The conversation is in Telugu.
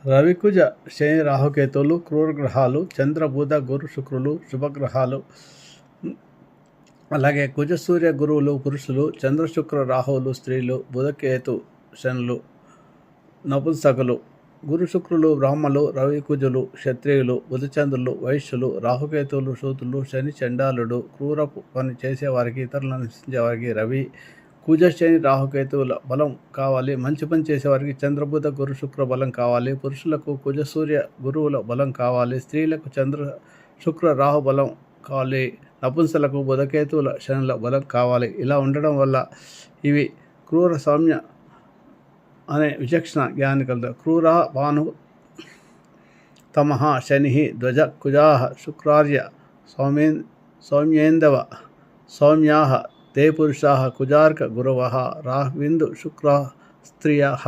రవికుజ శని రాహుకేతువులు క్రూర గ్రహాలు. చంద్ర బుధ గురు శుక్రులు శుభగ్రహాలు. అలాగే కుజ సూర్య గురువులు పురుషులు. చంద్ర శుక్ర రాహువులు స్త్రీలు. బుధకేతు శనులు నపుంసకులు. గురు శుక్రులు బ్రాహ్మలు. రవి కుజులు క్షత్రియులు. బుధచంద్రులు వైశ్యులు. రాహుకేతువులు శూద్రులు. శని చండాలుడు. క్రూర పని చేసేవారికి, ఇతరులను హింసించేవారికి రవి కుజ శని రాహుకేతువుల బలం కావాలి. మంచి పని చేసేవారికి చంద్రబుధ గురు శుక్ర బలం కావాలి. పురుషులకు కుజ సూర్య గురువుల బలం కావాలి. స్త్రీలకు చంద్ర శుక్ర రాహు బలం కావాలి. నపుంసలకు బుధకేతువుల శనుల బలం కావాలి. ఇలా ఉండడం వల్ల ఇవి క్రూర సౌమ్య అనే విచక్షణ జ్ఞాని కలదు. క్రూర భాను తమః శని ధ్వజ కుజా శుక్రార్య సౌమ్యేందవ సౌమ్యా ते पुरुषाः कुजार्क गुरवः राहुविन्दु शुक्र स्त्रियः।